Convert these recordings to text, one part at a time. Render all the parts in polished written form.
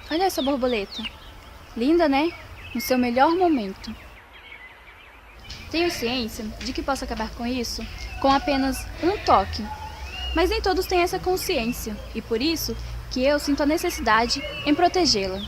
Olha essa borboleta. Linda, né? No seu melhor momento. Tenho ciência de que posso acabar com isso com apenas um toque. Mas nem todos têm essa consciência, e por isso que eu sinto a necessidade em protegê-la.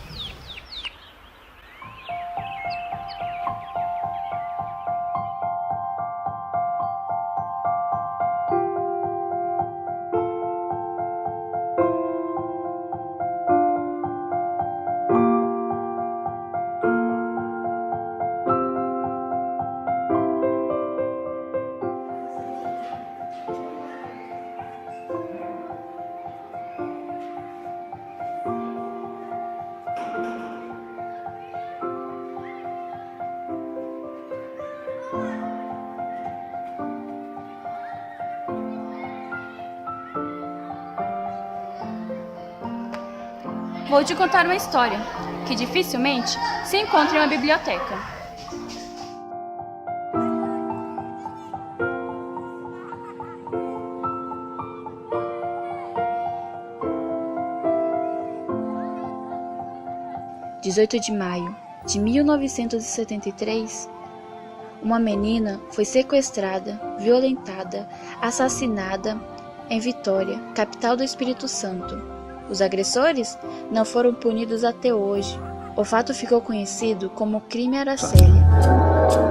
Vou te contar uma história que dificilmente se encontra em uma biblioteca. (18 de maio de 1973), uma menina foi sequestrada, violentada, assassinada em Vitória, capital do Espírito Santo. Os agressores não foram punidos até hoje. O fato ficou conhecido como crime Araceli.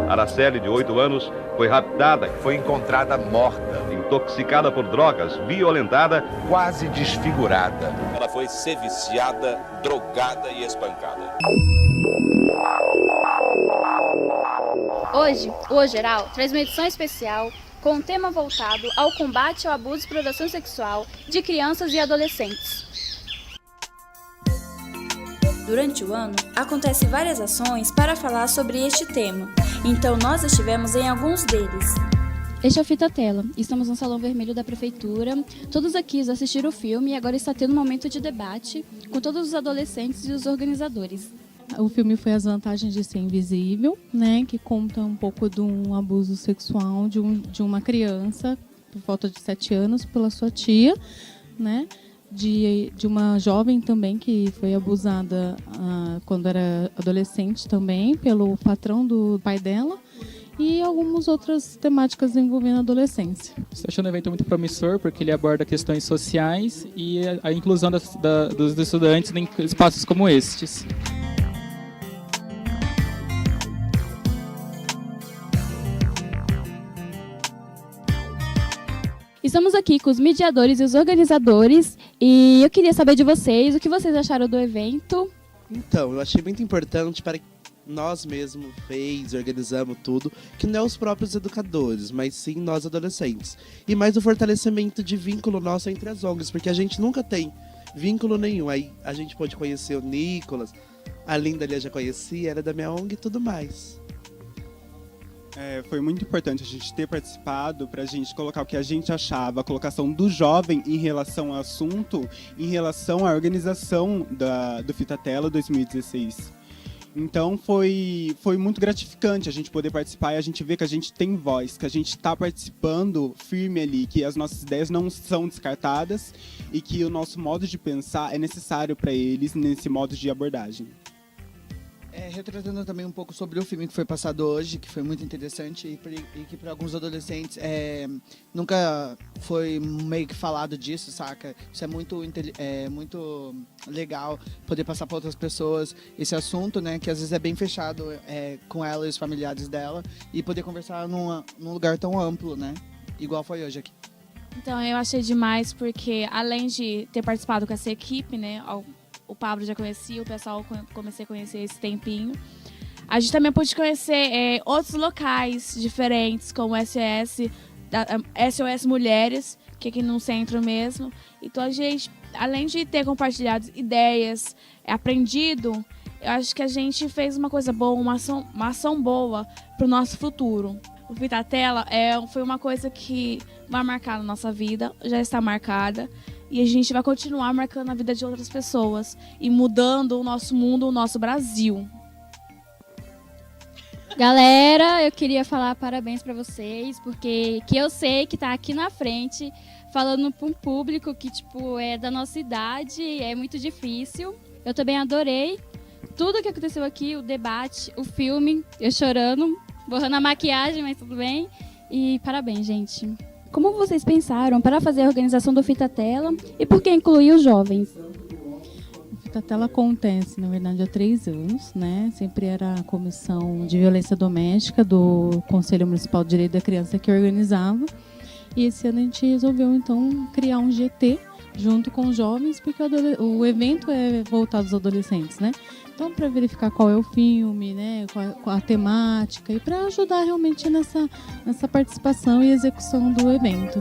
Araceli, de 8 anos, foi raptada, Foi encontrada morta, intoxicada por drogas, violentada. quase desfigurada. Ela foi seviciada, drogada e espancada. Hoje, o O Geral traz uma edição especial com um tema voltado ao combate ao abuso e exploração sexual de crianças e adolescentes. Durante o ano, acontecem várias ações para falar sobre este tema, então nós estivemos em alguns deles. Este é o Fita Tela. Estamos no Salão Vermelho da Prefeitura. Todos aqui assistiram o filme e agora está tendo um momento de debate com todos os adolescentes e os organizadores. O filme foi As Vantagens de Ser Invisível, né, que conta um pouco de um abuso sexual de uma criança, por volta de 7 anos, pela sua tia, né, de uma jovem também que foi abusada quando era adolescente também, pelo patrão do pai dela, e algumas outras temáticas envolvendo a adolescência. Estou achando o evento muito promissor porque ele aborda questões sociais e a inclusão dos estudantes em espaços como estes. Estamos aqui com os mediadores e os organizadores e eu queria saber de vocês o que vocês acharam do evento. Então, eu achei muito importante para nós mesmos organizamos tudo, que não é os próprios educadores, mas sim nós adolescentes. E mais o fortalecimento de vínculo nosso entre as ONGs, porque a gente nunca tem vínculo nenhum. Aí a gente pôde conhecer o Nicolas, a Linda ali eu já conhecia, era da minha ONG e tudo mais. Foi muito importante a gente ter participado para a gente colocar o que a gente achava, a colocação do jovem em relação ao assunto, em relação à organização do Fita Tela 2016. Então foi muito gratificante a gente poder participar e a gente ver que a gente tem voz, que a gente está participando firme ali, que as nossas ideias não são descartadas e que o nosso modo de pensar é necessário para eles nesse modo de abordagem. Retratando também um pouco sobre o filme que foi passado hoje, que foi muito interessante e que para alguns adolescentes nunca foi meio que falado disso, saca? Isso é muito legal poder passar para outras pessoas esse assunto, né? Que às vezes é bem fechado com ela e os familiares dela e poder conversar num lugar tão amplo, né? Igual foi hoje aqui. Então, eu achei demais porque além de ter participado com essa equipe, né? O Pablo já conhecia, o pessoal comecei a conhecer esse tempinho. A gente também pôde conhecer outros locais diferentes, como o SOS Mulheres, que é aqui no centro mesmo. Então a gente, além de ter compartilhado ideias, aprendido, eu acho que a gente fez uma coisa boa, uma ação boa para o nosso futuro. O Fita Tela foi uma coisa que vai marcar na nossa vida, já está marcada. E a gente vai continuar marcando a vida de outras pessoas e mudando o nosso mundo, o nosso Brasil. Galera, eu queria falar parabéns para vocês, porque eu sei que tá aqui na frente, falando para um público que é da nossa idade, é muito difícil. Eu também adorei tudo que aconteceu aqui, o debate, o filme, eu chorando, borrando a maquiagem, mas tudo bem. E parabéns, gente. Como vocês pensaram para fazer a organização do Fita Tela e por que incluir os jovens? O Fita Tela acontece, na verdade, há 3 anos, né? Sempre era a Comissão de Violência Doméstica do Conselho Municipal de Direito da Criança que organizava. E esse ano a gente resolveu, então, criar um GT junto com os jovens, porque o evento é voltado aos adolescentes, né? Então, para verificar qual é o filme, né, qual a temática, e para ajudar realmente nessa participação e execução do evento.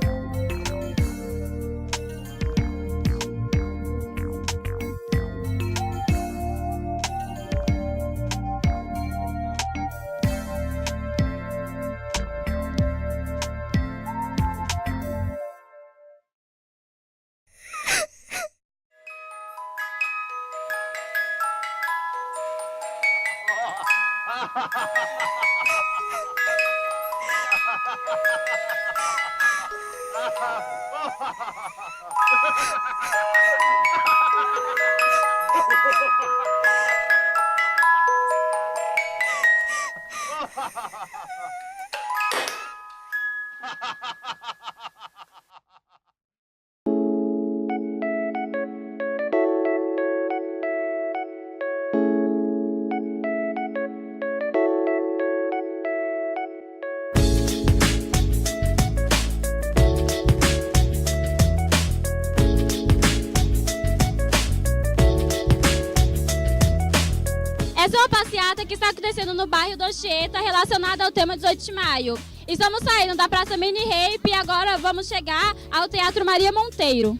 Essa é uma passeata que está acontecendo no bairro do Anchieta, relacionada ao tema 18 de maio. Estamos saindo da Praça Mini Rape e agora vamos chegar ao Teatro Maria Monteiro.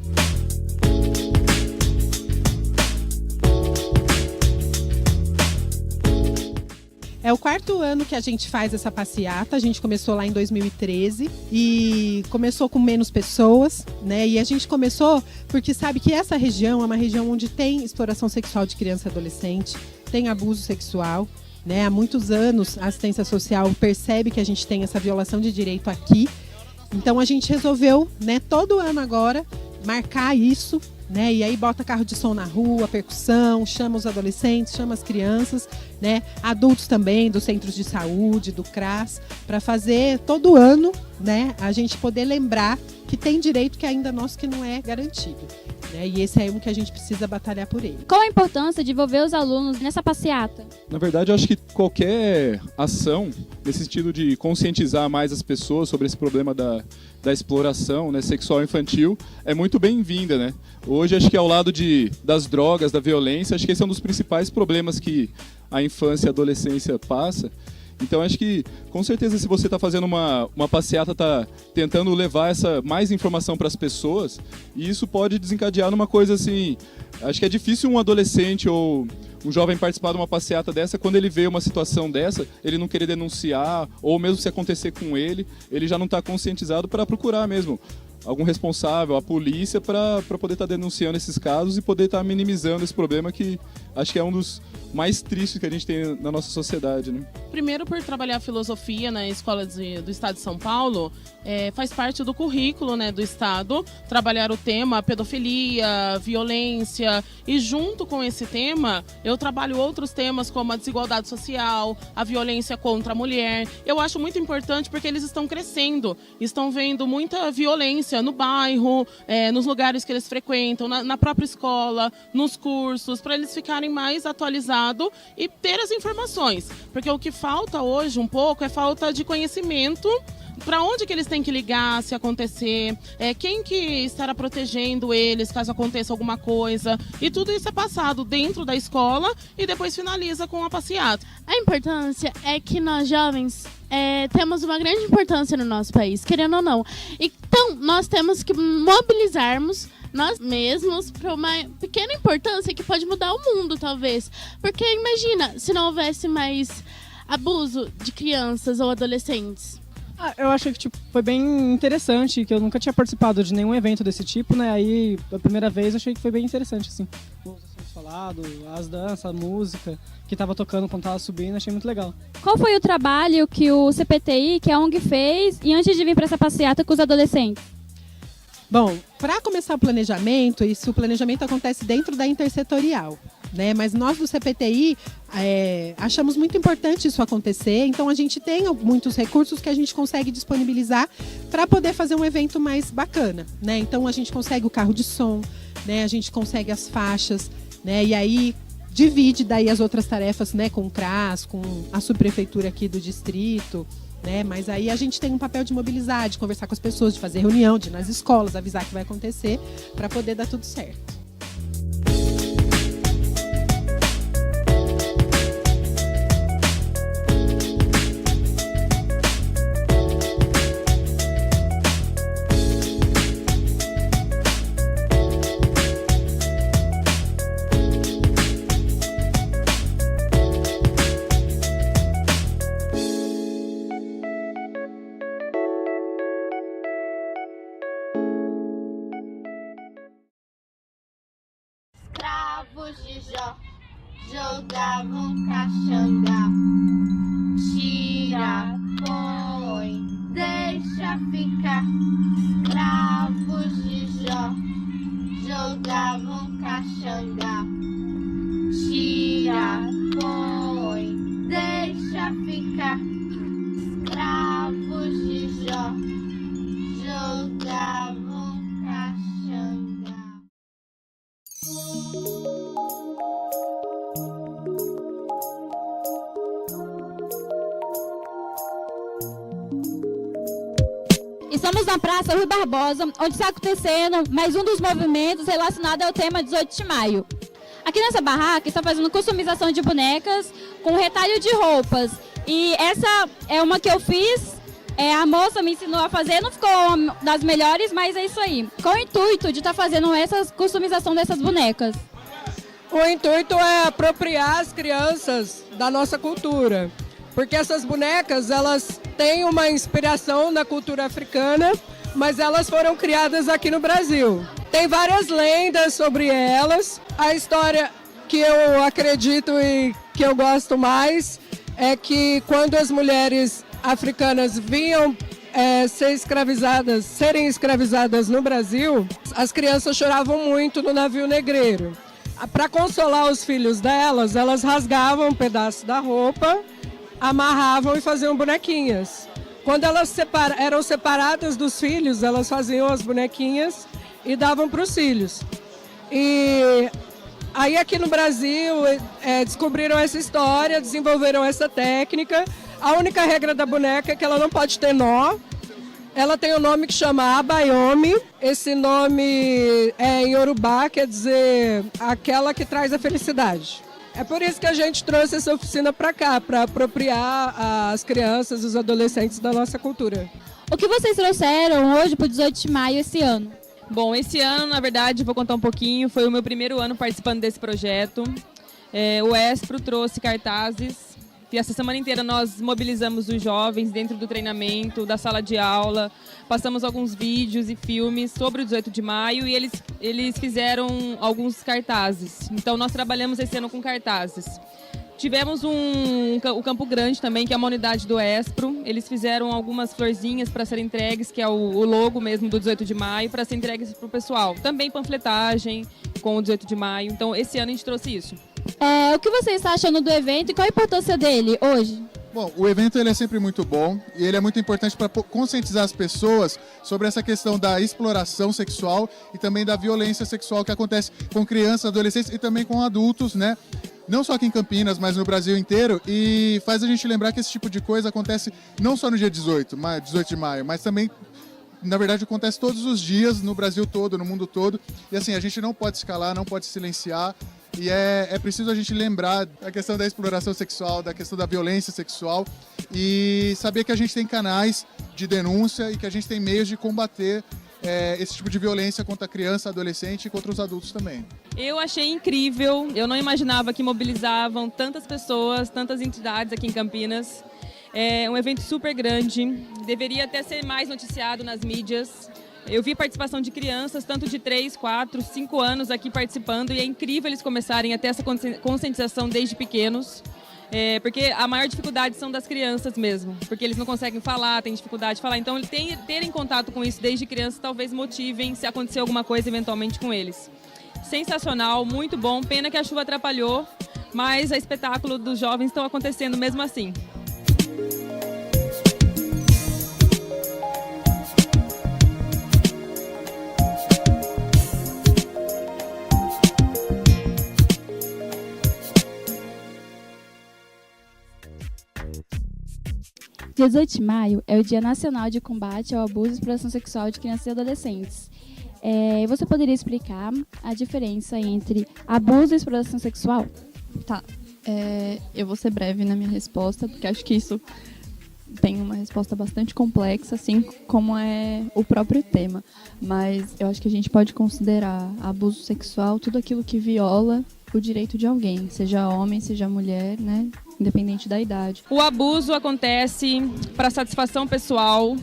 É o 4º ano que a gente faz essa passeata. A gente começou lá em 2013 e começou com menos pessoas, né? E a gente começou porque sabe que essa região é uma região onde tem exploração sexual de criança e adolescente, tem abuso sexual, né? Há muitos anos a assistência social percebe que a gente tem essa violação de direito aqui. Então a gente resolveu, né, todo ano agora marcar isso, né? E aí bota carro de som na rua, percussão, chama os adolescentes, chama as crianças, né? Adultos também, dos centros de saúde, do CRAS, para fazer todo ano, né? A gente poder lembrar que tem direito que ainda nosso que não é garantido, né? E esse é um que a gente precisa batalhar por ele. Qual a importância de envolver os alunos nessa passeata? Na verdade, eu acho que qualquer ação nesse sentido de conscientizar mais as pessoas sobre esse problema da exploração, né, sexual infantil é muito bem-vinda, né? Hoje, acho que ao lado das drogas, da violência, acho que esse é um dos principais problemas que a infância e a adolescência passa. Então, acho que, com certeza, se você está fazendo uma passeata, está tentando levar mais informação para as pessoas, e isso pode desencadear numa coisa assim... Acho que é difícil um adolescente ou um jovem participar de uma passeata dessa, quando ele vê uma situação dessa, ele não querer denunciar, ou mesmo se acontecer com ele já não está conscientizado para procurar mesmo algum responsável, a polícia, para poder estar denunciando esses casos e poder estar minimizando esse problema que acho que é um dos mais tristes que a gente tem na nossa sociedade, né? Primeiro, por trabalhar filosofia na escola do Estado de São Paulo, faz parte do currículo, né, do Estado, trabalhar o tema pedofilia, violência, e junto com esse tema, eu trabalho outros temas como a desigualdade social, a violência contra a mulher. Eu acho muito importante porque eles estão crescendo, estão vendo muita violência no bairro, nos lugares que eles frequentam, na própria escola, nos cursos, para eles ficarem mais atualizados e ter as informações. Porque o que falta hoje um pouco é falta de conhecimento. Para onde que eles têm que ligar se acontecer, quem que estará protegendo eles caso aconteça alguma coisa. E tudo isso é passado dentro da escola e depois finaliza com a passeata. A importância é que nós jovens temos uma grande importância no nosso país, querendo ou não. Então, nós temos que mobilizarmos nós mesmos para uma pequena importância que pode mudar o mundo, talvez. Porque imagina, se não houvesse mais abuso de crianças ou adolescentes. Eu achei que foi bem interessante, que eu nunca tinha participado de nenhum evento desse tipo, né? Aí, a primeira vez, achei que foi bem interessante, assim. Os assuntos falados, as danças, a música que tava tocando quando tava subindo, achei muito legal. Qual foi o trabalho que o CPTI, que a ONG fez, e antes de vir para essa passeata com os adolescentes? Bom, para começar o planejamento, o planejamento acontece dentro da intersetorial, né? Mas nós do CPTI achamos muito importante isso acontecer, então a gente tem muitos recursos que a gente consegue disponibilizar para poder fazer um evento mais bacana, né? Então a gente consegue o carro de som, né? A gente consegue as faixas, né? E aí divide daí as outras tarefas, né? Com o CRAS, com a subprefeitura aqui do distrito, né? Mas aí a gente tem um papel de mobilizar, de conversar com as pessoas, de fazer reunião, de ir nas escolas, avisar que vai acontecer, para poder dar tudo certo. Escravos de Jó jogavam caxanga. Tira, põe, deixa ficar. Escravos de Jó jogavam caxanga. Tira, põe, deixa ficar. Escravos de Jó jogavam caxanga. Estamos na Praça Rui Barbosa, onde está acontecendo mais um dos movimentos relacionado ao tema 18 de maio. Aqui nessa barraca está fazendo customização de bonecas com retalho de roupas. E essa é uma que eu fiz, a moça me ensinou a fazer, não ficou uma das melhores, mas é isso aí. Qual o intuito de estar fazendo essa customização dessas bonecas? O intuito é apropriar as crianças da nossa cultura, porque essas bonecas, elas têm uma inspiração na cultura africana, mas elas foram criadas aqui no Brasil. Tem várias lendas sobre elas. A história que eu acredito e que eu gosto mais é que quando as mulheres africanas vinham serem escravizadas no Brasil, as crianças choravam muito no navio negreiro. Para consolar os filhos delas, elas rasgavam um pedaço da roupa, amarravam e faziam bonequinhas. Quando elas eram separadas dos filhos, elas faziam as bonequinhas e davam para os filhos. E aí aqui no Brasil descobriram essa história, desenvolveram essa técnica. A única regra da boneca é que ela não pode ter nó. Ela tem um nome que chama Abayomi. Esse nome em Yorubá quer dizer aquela que traz a felicidade. É por isso que a gente trouxe essa oficina para cá, para apropriar as crianças, os adolescentes da nossa cultura. O que vocês trouxeram hoje para o 18 de maio esse ano? Bom, esse ano, na verdade, vou contar um pouquinho, foi o meu primeiro ano participando desse projeto. O ESPRO trouxe cartazes. E essa semana inteira nós mobilizamos os jovens dentro do treinamento, da sala de aula, passamos alguns vídeos e filmes sobre o 18 de maio e eles fizeram alguns cartazes. Então nós trabalhamos esse ano com cartazes. Tivemos o Campo Grande também, que é uma unidade do ESPRO. Eles fizeram algumas florzinhas para serem entregues, que é o logo mesmo do 18 de maio, para ser entregues para o pessoal. Também panfletagem com o 18 de maio. Então esse ano a gente trouxe isso. O que você está achando do evento e qual a importância dele hoje? Bom, o evento ele é sempre muito bom e ele é muito importante para conscientizar as pessoas sobre essa questão da exploração sexual e também da violência sexual que acontece com crianças, adolescentes e também com adultos, né? Não só aqui em Campinas, mas no Brasil inteiro, e faz a gente lembrar que esse tipo de coisa acontece não só no dia 18 de maio, mas também, na verdade, acontece todos os dias no Brasil todo, no mundo todo, e assim, a gente não pode se calar, não pode silenciar, e é preciso a gente lembrar da questão da exploração sexual, da questão da violência sexual, e saber que a gente tem canais de denúncia e que a gente tem meios de combater esse tipo de violência contra a criança, adolescente e contra os adultos também. Eu achei incrível, eu não imaginava que mobilizavam tantas pessoas, tantas entidades aqui em Campinas. É um evento super grande, deveria até ser mais noticiado nas mídias. Eu vi participação de crianças, tanto de 3, 4, 5 anos aqui participando, e é incrível eles começarem a ter essa conscientização desde pequenos. Porque a maior dificuldade são das crianças mesmo, porque eles não conseguem falar, têm dificuldade de falar. Então, terem contato com isso desde criança talvez motivem se acontecer alguma coisa eventualmente com eles. sensacional, muito bom. Pena que a chuva atrapalhou, mas o espetáculo dos jovens estão acontecendo mesmo assim. Dia 18 de maio é o Dia Nacional de Combate ao Abuso e Exploração Sexual de Crianças e Adolescentes. Você poderia explicar a diferença entre abuso e exploração sexual? Tá. Eu vou ser breve na minha resposta, porque acho que isso tem uma resposta bastante complexa, assim como é o próprio tema. Mas eu acho que a gente pode considerar abuso sexual tudo aquilo que viola o direito de alguém, seja homem, seja mulher, né? Independente da idade. O abuso acontece para satisfação pessoal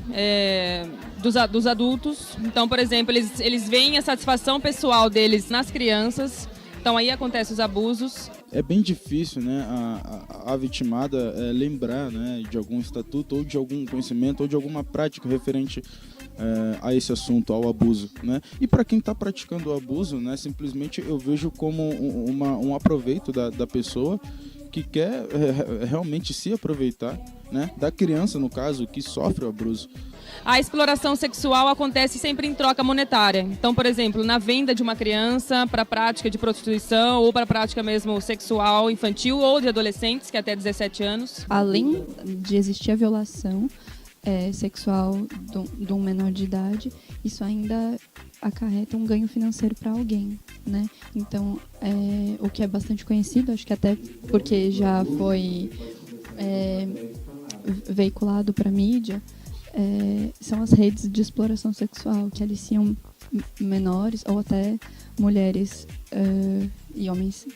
dos adultos. Então, por exemplo, eles veem a satisfação pessoal deles nas crianças. Então, aí acontecem os abusos. É bem difícil, né, a vitimada lembrar, né, de algum estatuto ou de algum conhecimento ou de alguma prática referente a esse assunto, ao abuso, né? E para quem está praticando o abuso, né, simplesmente eu vejo como um aproveito da pessoa que quer realmente se aproveitar, né, da criança, no caso, que sofre o abuso. A exploração sexual acontece sempre em troca monetária. Então, por exemplo, na venda de uma criança para a prática de prostituição ou para a prática mesmo sexual infantil ou de adolescentes, que é até 17 anos. Além de existir a violação sexual de um menor de idade, isso ainda acarreta um ganho financeiro para alguém, né? Então, o que é bastante conhecido, acho que até porque já foi veiculado para a mídia, são as redes de exploração sexual, que aliciam menores ou até mulheres e homens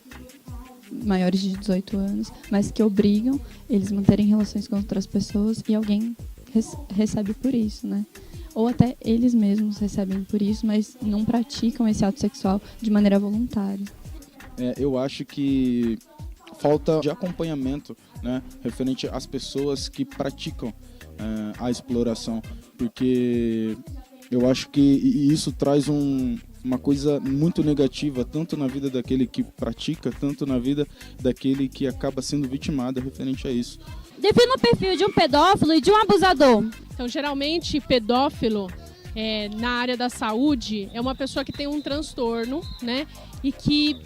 maiores de 18 anos, mas que obrigam eles a manterem relações com outras pessoas e alguém recebe por isso, né? Ou até eles mesmos recebem por isso, mas não praticam esse ato sexual de maneira voluntária. Eu acho que falta de acompanhamento, né, referente às pessoas que praticam a exploração, porque eu acho que isso traz uma coisa muito negativa, tanto na vida daquele que pratica, tanto na vida daquele que acaba sendo vitimado referente a isso. Defina o perfil de um pedófilo e de um abusador. Então, geralmente, pedófilo, na área da saúde, é uma pessoa que tem um transtorno, né? E que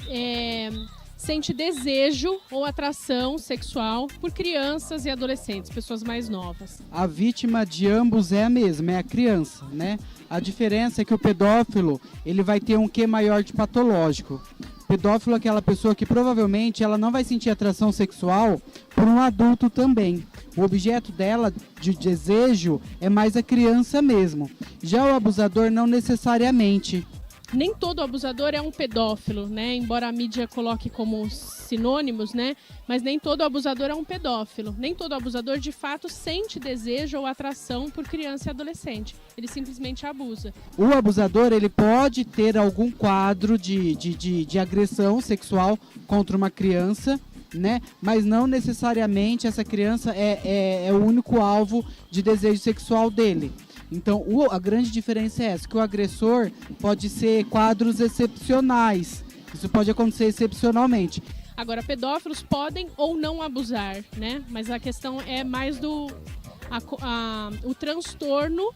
sente desejo ou atração sexual por crianças e adolescentes, pessoas mais novas. A vítima de ambos é a mesma, é a criança, né? A diferença é que o pedófilo, ele vai ter um quê maior de patológico. Pedófilo é aquela pessoa que provavelmente ela não vai sentir atração sexual por um adulto também. O objeto dela de desejo é mais a criança mesmo. Já o abusador não necessariamente. Nem todo abusador é um pedófilo, né? Embora a mídia coloque como sinônimos, né? Mas nem todo abusador é um pedófilo. Nem todo abusador, de fato, sente desejo ou atração por criança e adolescente. Ele simplesmente abusa. O abusador, ele pode ter algum quadro de agressão sexual contra uma criança, né? Mas não necessariamente essa criança é o único alvo de desejo sexual dele. Então, a grande diferença é essa, que o agressor pode ser quadros excepcionais. Isso pode acontecer excepcionalmente. Agora, pedófilos podem ou não abusar, né? Mas a questão é mais o transtorno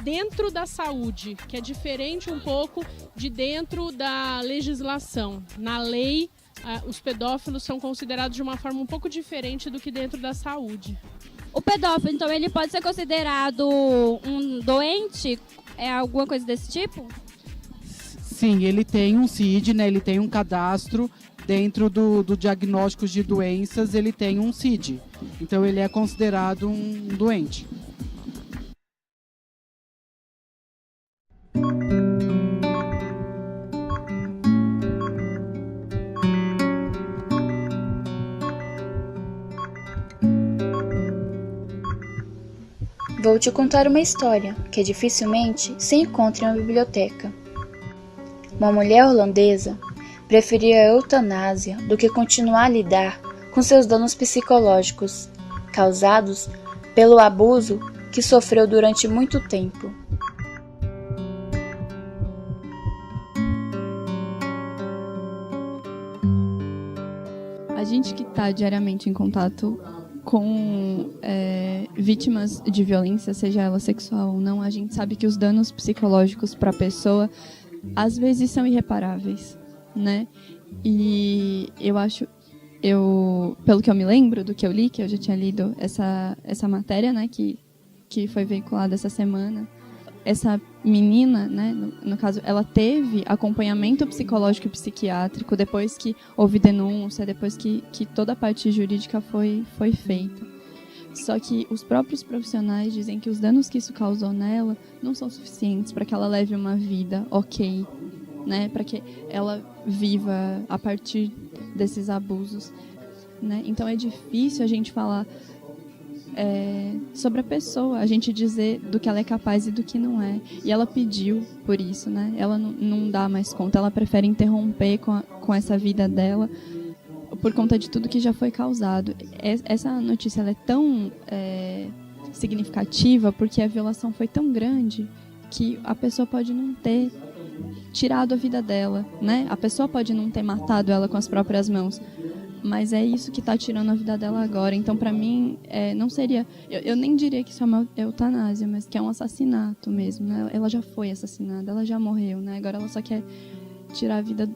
dentro da saúde, que é diferente um pouco de dentro da legislação. Na lei, os pedófilos são considerados de uma forma um pouco diferente do que dentro da saúde. O pedófilo, então, ele pode ser considerado um doente? É alguma coisa desse tipo? Sim, ele tem um CID, né? Ele tem um cadastro dentro do diagnóstico de doenças, ele tem um CID. Então, ele é considerado um doente. Vou te contar uma história que dificilmente se encontra em uma biblioteca. Uma mulher holandesa preferia a eutanásia do que continuar a lidar com seus danos psicológicos, causados pelo abuso que sofreu durante muito tempo. A gente que está diariamente em contato com vítimas de violência, seja ela sexual ou não, a gente sabe que os danos psicológicos para a pessoa às vezes são irreparáveis, né? E eu acho, pelo que eu me lembro do que eu li, que eu já tinha lido essa matéria, né, que foi veiculada essa semana, essa menina, né, no caso, ela teve acompanhamento psicológico e psiquiátrico depois que houve denúncia, depois que toda a parte jurídica foi feita. Só que os próprios profissionais dizem que os danos que isso causou nela não são suficientes para que ela leve uma vida ok, né, para que ela viva a partir desses abusos, né? Então é difícil a gente falar sobre a pessoa, a gente dizer do que ela é capaz e do que não é. E ela pediu por isso, né? Ela não dá mais conta, ela prefere interromper com essa vida dela por conta de tudo que já foi causado. Essa notícia ela é tão significativa porque a violação foi tão grande que a pessoa pode não ter tirado a vida dela, né? A pessoa pode não ter matado ela com as próprias mãos, mas é isso que está tirando a vida dela agora. Então, para mim, não seria... Eu nem diria que isso é uma eutanásia, mas que é um assassinato mesmo, né? Ela já foi assassinada, ela já morreu, né? Agora ela só quer tirar a vida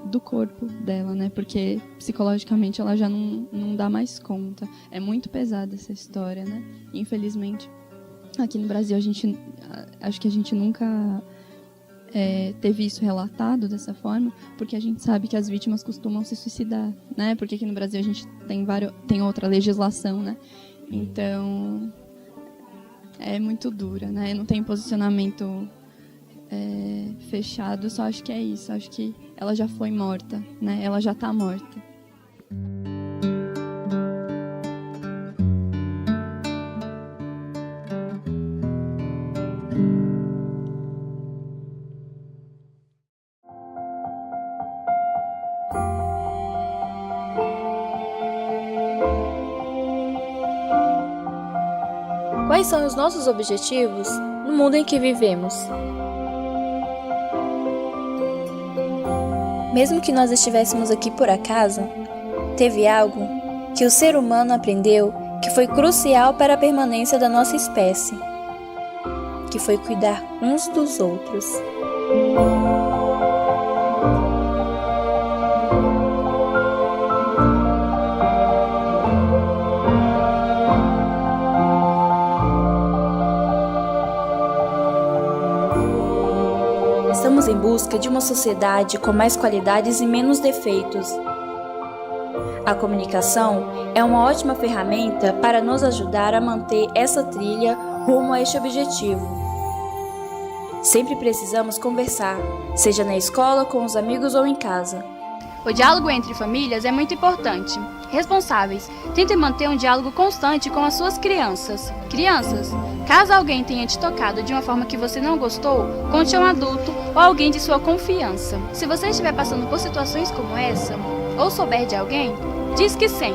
do corpo dela, né? Porque psicologicamente ela já não dá mais conta. É muito pesada essa história, né? Infelizmente, aqui no Brasil, acho que a gente nunca... teve isso relatado dessa forma, porque a gente sabe que as vítimas costumam se suicidar, né? Porque aqui no Brasil a gente tem outra legislação, né? Então é muito dura, né? Não tem posicionamento fechado, só acho que é isso. Acho que ela já foi morta, né? Ela já tá morta. Quais são os nossos objetivos no mundo em que vivemos? Mesmo que nós estivéssemos aqui por acaso, teve algo que o ser humano aprendeu que foi crucial para a permanência da nossa espécie, que foi cuidar uns dos outros. Estamos em busca de uma sociedade com mais qualidades e menos defeitos. A comunicação é uma ótima ferramenta para nos ajudar a manter essa trilha rumo a este objetivo. Sempre precisamos conversar, seja na escola, com os amigos ou em casa. O diálogo entre famílias é muito importante. Responsáveis, tentem manter um diálogo constante com as suas crianças. Crianças, caso alguém tenha te tocado de uma forma que você não gostou, conte a um adulto ou alguém de sua confiança. Se você estiver passando por situações como essa, ou souber de alguém, diz que 100.